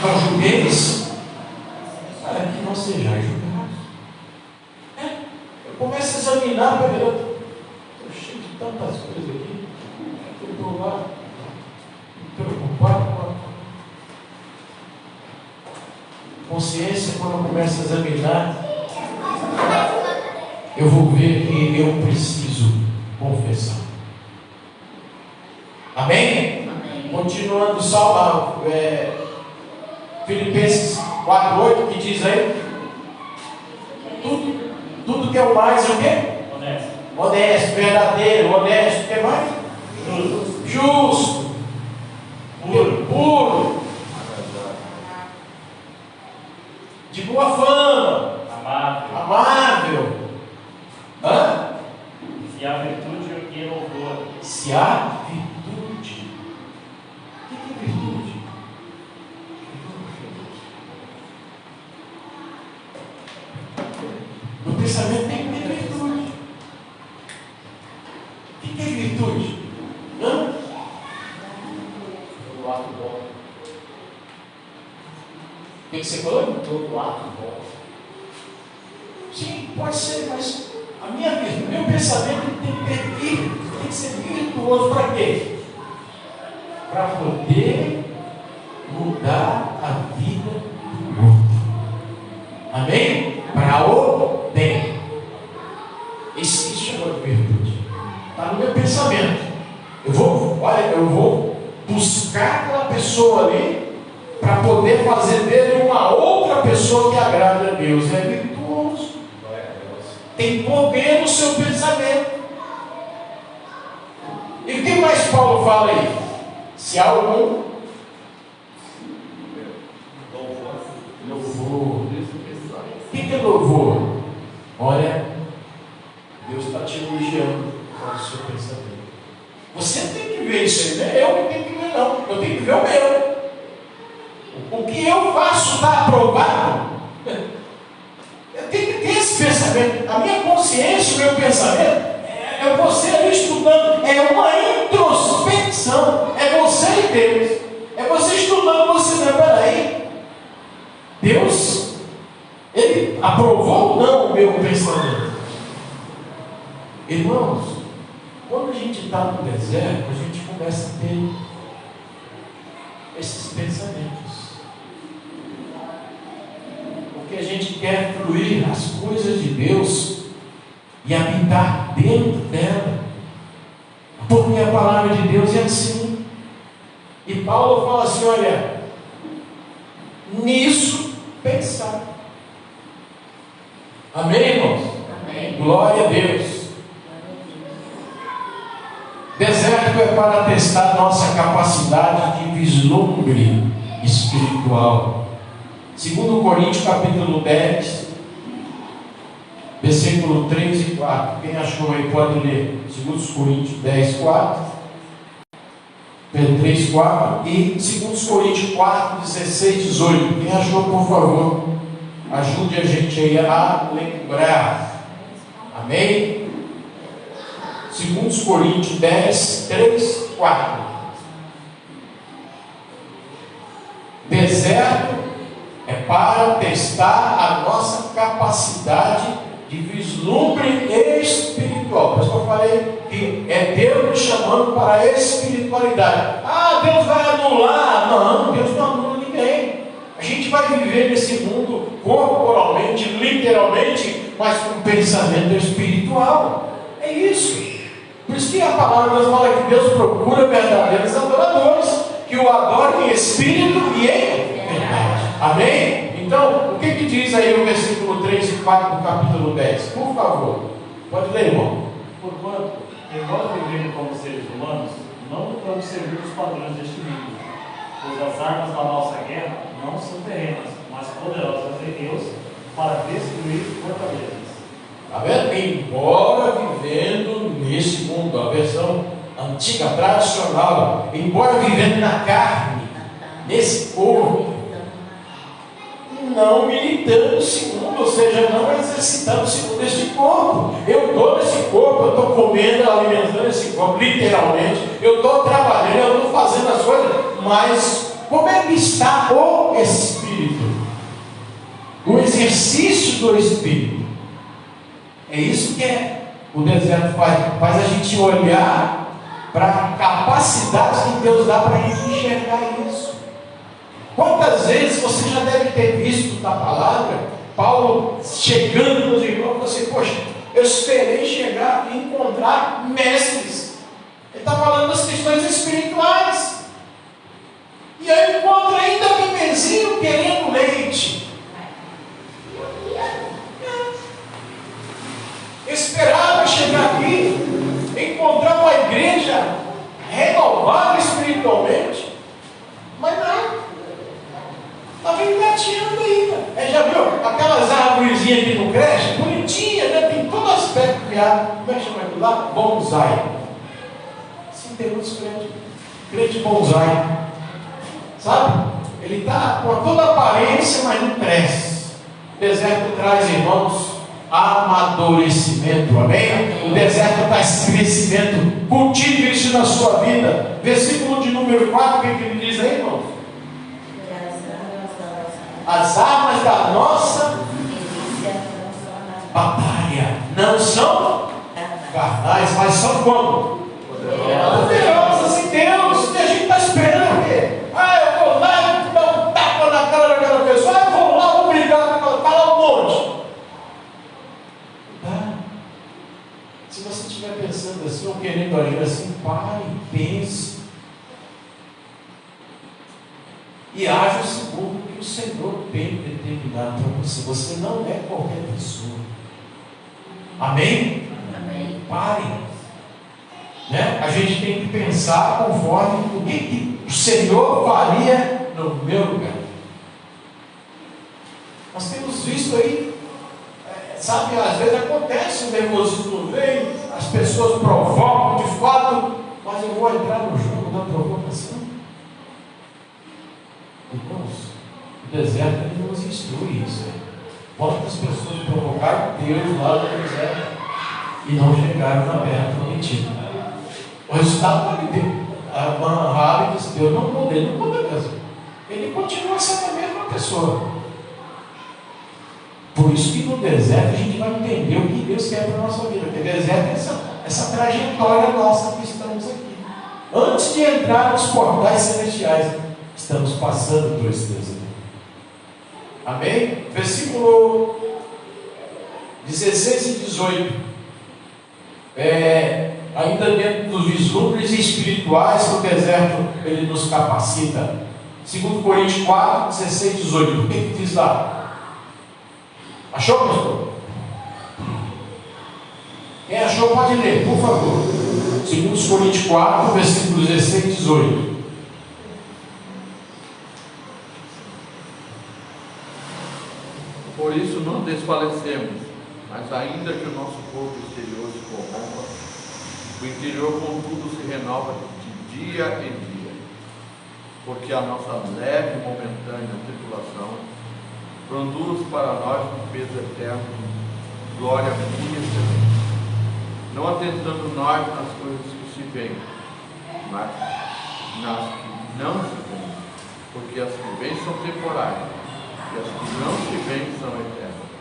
Não julgueis, para que não sejais julgados. Eu começo a examinar, eu estou cheio de tantas coisas aqui. Estou lá, preocupado com a consciência. Quando eu começo a examinar, eu vou ver que eu preciso confessar. Amém? Amém. Continuando, só Filipenses 4:8, que diz aí: tudo que é o mais, o quê? Honesto, verdadeiro, honesto, o que mais? Justo, puro, de boa fama, amável. Se há virtude e louvor. Se há virtude. O que é virtude? No pensamento tem que ter virtude. O que é virtude? Todo ato bom. O que você falou? Todo ato bom. Sim, pode ser, mas meu pensamento tem que ser virtuoso. Para quê? Para poder mudar a vida do outro. Amém? Para o bem. Isso chama de virtude. Está no meu pensamento. Eu vou buscar aquela pessoa ali para poder fazer dele uma outra pessoa que agrade a Deus. É virtuoso. Tem poder no seu pensamento. E o que mais Paulo fala aí? Se há algum louvor. O que é louvor? Olha, Deus está te elogiando com o seu pensamento. Você tem que ver isso aí, não é eu que tenho que ver, não. Eu tenho que ver o meu. O que eu faço está aprovado. Eu tenho que ter esse pensamento. A minha consciência, o meu pensamento, é você ali estudando. É uma introspecção. É você e Deus. É você estudando você. Não, peraí. Deus, Ele aprovou ou não o meu pensamento? Irmãos, quando a gente está no deserto, a gente começa a ter esses pensamentos. Porque a gente quer fluir as coisas de Deus e habitar dentro dela. Porque a palavra de Deus é assim. E Paulo fala assim: olha, nisso pensar. Amém, irmãos? Amém. Glória a Deus. Deserto é para testar nossa capacidade de vislumbre espiritual. 2 Coríntios capítulo 10, versículo 3 e 4. Quem achou aí pode ler. 2 Coríntios 10, 4. 3, 4. E 2 Coríntios 4, 16, 18. Quem achou, por favor, ajude a gente aí a lembrar. Amém? 2 Coríntios 10, 3, 4. Deserto é para testar a nossa capacidade de vislumbre espiritual. Por isso que eu falei que é Deus nos chamando para a espiritualidade. Ah, Deus vai anular. Não, Deus não anula ninguém. A gente vai viver nesse mundo corporalmente, literalmente, mas com pensamento espiritual. É isso. Por isso que a palavra nos fala que Deus procura verdadeiros adoradores, que o adorem em espírito e em verdade. Amém? Então, o que diz aí o versículo 3 e 4 do capítulo 10? Por favor, pode ler, irmão. Porquanto, embora vivendo como seres humanos, não lutamos segundo os padrões deste mundo, pois as armas da nossa guerra não são terrenas, mas poderosas em Deus para destruir fortalezas. Está vendo? Embora vivendo nesse mundo, a versão antiga, tradicional, embora vivendo na carne, nesse corpo, não militando segundo, ou seja, não exercitando segundo este corpo. Eu estou nesse corpo, eu estou comendo, alimentando esse corpo, literalmente, eu estou trabalhando, eu estou fazendo as coisas, mas como é que está o Espírito? O exercício do Espírito. É isso que o deserto faz a gente olhar para a capacidade que Deus dá para a gente enxergar isso. Quantas vezes você já deve ter visto na palavra Paulo chegando nos irmãos e falando assim: poxa, eu esperei chegar e encontrar mestres. Ele está falando das questões espirituais. E aí encontra ainda bebezinho querendo leite. Esperava chegar aqui, encontrar uma igreja renovada espiritualmente, mas não. Está engatinhando ainda. Já viu aquelas árvorezinhas que não crescem? Bonitinha, né? Tem todo aspecto de árvore. Como é que chama aquilo lá? Bonsai. Sim, tem muitos crentes. Crente bonsai. Sabe? Ele está com toda a aparência, mas não cresce. O deserto traz, irmãos, amadurecimento. Amém? O deserto traz crescimento. Cultive isso na sua vida. Versículo de número 4, o que ele diz aí, irmãos? As armas da nossa batalha não são carnais, mas são como? Poderosas em Deus. E a gente está esperando o quê? Ah, eu vou lá e dar um tapa na cara daquela pessoa. Ah, eu vou lá, vou brigar com ela, falar um monte. Tá? Se você estiver pensando assim ou querendo agir assim, pare, pense e haja segundo o que o Senhor tem determinado para você. Você não é qualquer pessoa. Amém? Amém. Pare. Né? A gente tem que pensar conforme o que o Senhor faria no meu lugar. Nós temos visto aí, sabe, às vezes acontece, o nervosismo vem, as pessoas provocam de fato, mas eu vou entrar no jogo da provocação. Irmãos, o deserto ele nos instrui isso. Quantas pessoas provocaram Deus lá no deserto e não chegaram na terra prometida? O resultado foi Deus. A irmã Rabi disse: Deus não muda, ele não muda mesmo. Ele continua sendo a mesma pessoa. Por isso que no deserto a gente vai entender o que Deus quer para a nossa vida. Porque deserto é essa trajetória nossa cristã. Antes de entrar nos portais celestiais, estamos passando por esse deserto. Amém? Versículo 16 e 18. Ainda dentro dos vislumbres espirituais que o deserto ele nos capacita. 2 Coríntios 4, 16 e 18. O que diz lá? Achou, pastor? Quem achou pode ler, por favor. 2 Coríntios 4, versículos 16 e 18. Por isso não desfalecemos, mas ainda que o nosso corpo exterior se corrompa, o interior contudo se renova de dia em dia, porque a nossa leve e momentânea tribulação produz para nós um peso eterno de glória muito excelente, não atentando nós nas coisas que se veem, mas nas que não se veem, porque as que veem são temporais, e as que não se veem são eternas.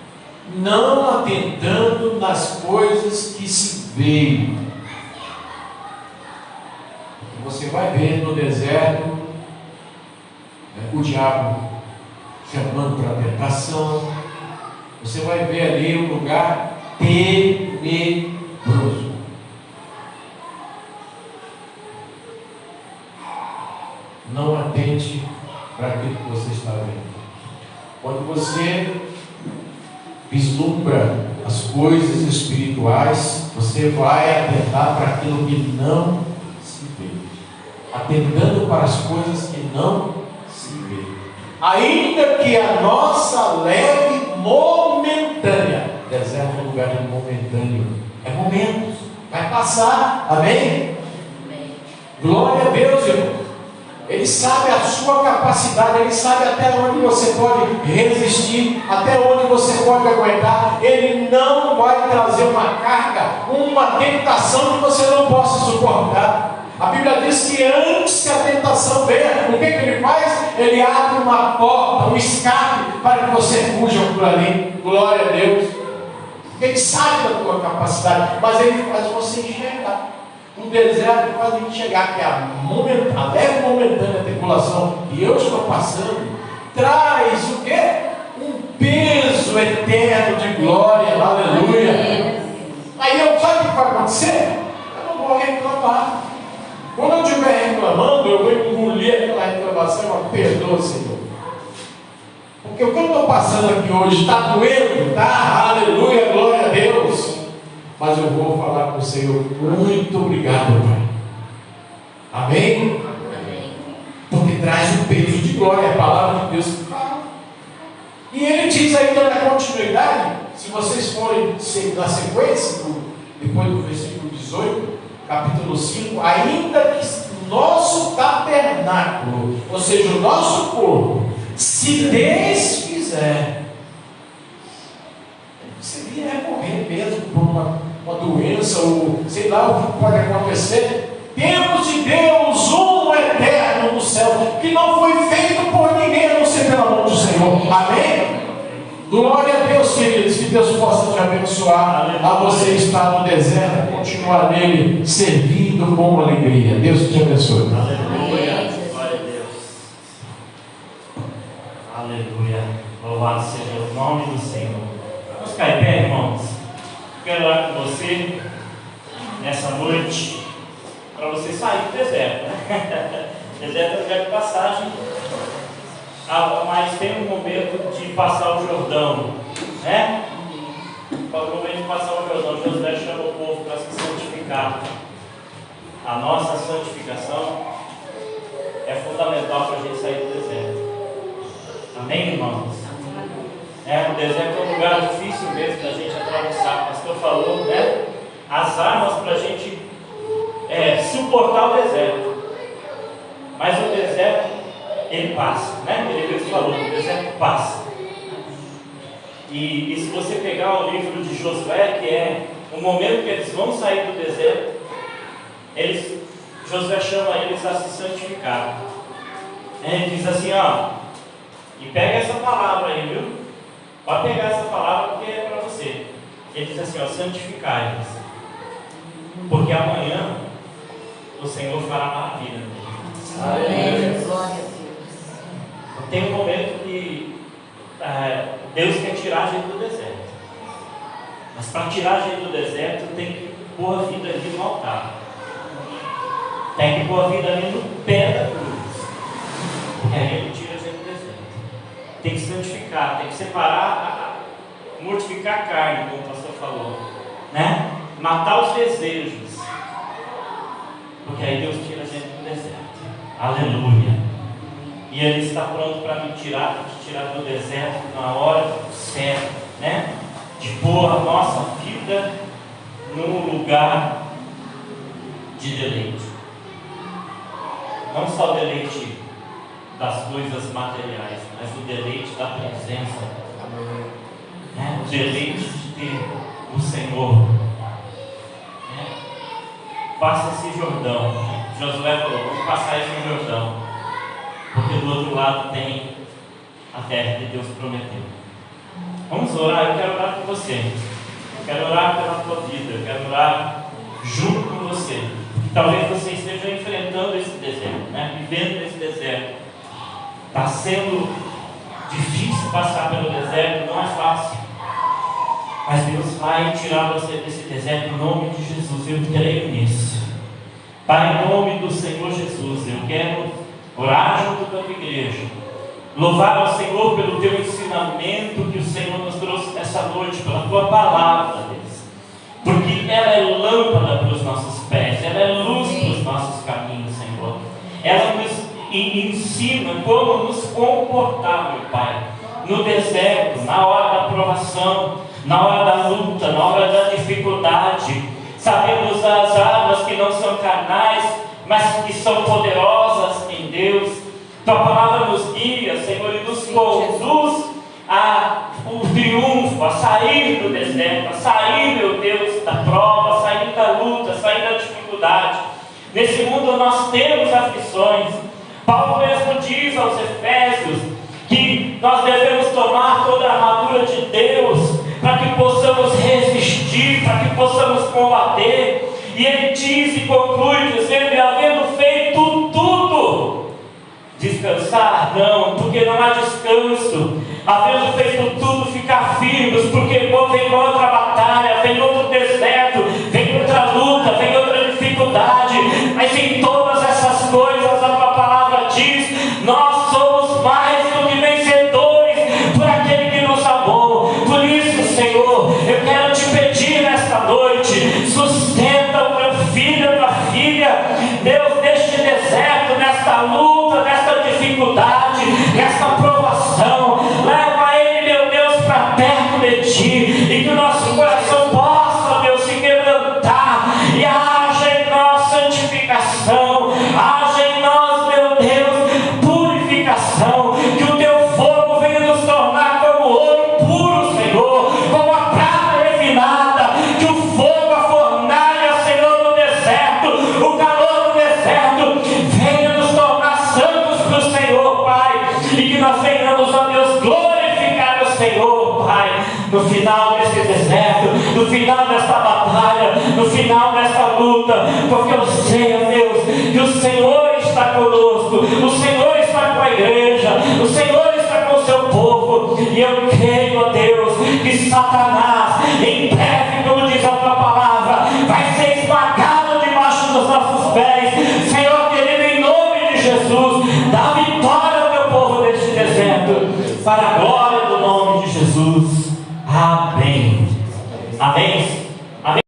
Não atentando nas coisas que se veem. Você vai ver no deserto, o diabo chamando para a tentação. Você vai ver ali um lugar tenebroso. Não atente para aquilo que você está vendo. Quando você vislumbra as coisas espirituais, você vai atentar para aquilo que não se vê. Atentando para as coisas que não se vê. Ainda que a nossa leve momentânea, deserto é um lugar momentâneo, é momentos, vai passar, amém? Glória a Deus, irmão. Ele sabe a sua capacidade, Ele sabe até onde você pode resistir, até onde você pode aguentar. Ele não vai trazer uma carga, uma tentação que você não possa suportar. A Bíblia diz que antes que a tentação venha, o que Ele faz? Ele abre uma porta, um escape, para que você fuja por ali. Glória a Deus. Ele sabe da tua capacidade, mas Ele faz você enxergar. O deserto faz a gente chegar, que a leve momentânea tribulação que eu estou passando traz o quê? Um peso eterno de glória, aleluia. Aí eu, sabe o que vai acontecer? Eu não vou reclamar. Quando eu estiver reclamando, eu vou engolir aquela reclamação, mas perdoa, Senhor. Porque o que eu estou passando aqui hoje está doendo, tá? Aleluia, glória a Deus. Mas eu vou falar com o Senhor, muito obrigado, Pai. Amém? Amém. Porque traz um peso de glória, a palavra de Deus que fala. E ele diz ainda na continuidade, se vocês forem na sequência, depois do versículo 18, capítulo 5, ainda que o nosso tabernáculo, ou seja, o nosso corpo, se desfizer, você vier morrer mesmo por uma doença, ou sei lá o que pode acontecer, temos de Deus um eterno no céu, que não foi feito por ninguém a não ser pela mão do Senhor. Amém? Glória a Deus, queridos, que Deus possa te abençoar, a você estar no deserto, continuar nele, servindo com alegria. Deus te abençoe. Aleluia. Glória a Deus. Aleluia. Louvado seja o nome do Senhor. Vamos ficar em pé, irmãos. Quero orar com você nessa noite, para você sair do deserto, né? Deserto é um lugar de passagem, mas tem um momento de passar o Jordão, né? O momento de passar o Jordão, Josué chama o povo para se santificar. A nossa santificação é fundamental para a gente sair do deserto. Amém, irmãos? O deserto é um lugar difícil mesmo da gente atravessar. O pastor falou, né? As armas para a gente suportar o deserto. Mas o deserto, ele passa, né? Ele mesmo falou, o deserto passa. E se você pegar o livro de Josué, que é o momento que eles vão sair do deserto, Josué chama eles a se santificar. Ele diz assim, e pega essa palavra aí, viu? Pode pegar essa palavra porque é para você. Ele diz assim, santificai-vos. Porque amanhã o Senhor fará maravilha nele. Amém. Glória a Deus. Tem um momento que Deus quer tirar a gente do deserto. Mas para tirar a gente do deserto, tem que pôr a vida ali no altar. Tem que pôr a vida ali no pé da cruz. Porque aí Ele tira a gente do deserto. Tem que santificar, tem que separar, mortificar a carne, como o pastor falou. Né? Matar os desejos. Porque aí Deus tira a gente do deserto. Aleluia. E Ele está pronto para me tirar, te tirar do deserto na hora certa, né? De pôr a nossa vida num lugar de deleite. Não só o deleite das coisas materiais, mas o deleite da presença. Né? O deleite de ter o Senhor. Né? Passa esse Jordão. Josué falou, vamos passar esse Jordão. Porque do outro lado tem a terra que Deus prometeu. Vamos orar, eu quero orar por você. Eu quero orar pela tua vida. Eu quero orar junto com você. Talvez você esteja enfrentando esse deserto, né? Vivendo esse deserto. Está sendo difícil passar pelo deserto, não é fácil. Mas Deus vai tirar você desse deserto em nome de Jesus. Eu creio nisso. Pai, em nome do Senhor Jesus, eu quero orar junto com a tua igreja. Louvar ao Senhor pelo teu ensinamento que o Senhor nos trouxe nessa noite, pela tua palavra, Deus. Porque ela é lâmpada para os nossos pés, ela é luz para os nossos caminhos, Senhor. Ela nos ensina como nos comportar, meu Pai, no deserto, na hora da provação, na hora da luta, na hora da dificuldade. Sabemos as armas que não são carnais, mas que são poderosas em Deus. Tua palavra nos guia, Senhor, e nos conduz ao triunfo, a sair do deserto, a sair, meu Deus, da prova, a sair da luta, a sair da dificuldade. Nesse mundo nós temos aflições. Paulo mesmo diz aos Efésios que nós devemos tomar toda a armadura de Deus para que possamos resistir, para que possamos combater. E ele diz e conclui dizendo, e havendo feito tudo, descansar não, porque não há descanso. Havendo feito tudo, ficar firmes, porque vem outra batalha, vem outro deserto, vem outra luta, vem outra dificuldade. Mas em todas essas coisas a tua palavra diz, nós somos mais do que vencedores por aquele que nos amou. Por isso, Senhor, eu quero te pedir nesta noite, sustenta o meu filho, a tua filha, Deus, neste deserto, nesta luta, nesta dificuldade, nesta provação. Leva ele, meu Deus, para perto de ti, e que o nosso coração possa, Deus, se quebrantar, e haja em nós santificação, haja em nós, meu Deus, purificação, que o teu fogo venha nos tornar como ouro puro, Senhor, como a prata refinada, que o fogo, a fornalha, Senhor, no deserto, o calor do deserto, venha nos tornar santos para o Senhor, Pai, e que nós venhamos, ó Deus, glorificar o Senhor, Pai, no final desse deserto, no final desta batalha, no final desta luta, porque eu sei, ó Deus, que o Senhor está conosco, o Senhor está com a igreja, o Senhor está com o seu povo, e eu creio, ó Deus, que Satanás, em breve, como diz a tua palavra, vai ser esmagado debaixo dos nossos pés. Senhor querido, em nome de Jesus, dá vitória ao teu povo neste deserto, para a glória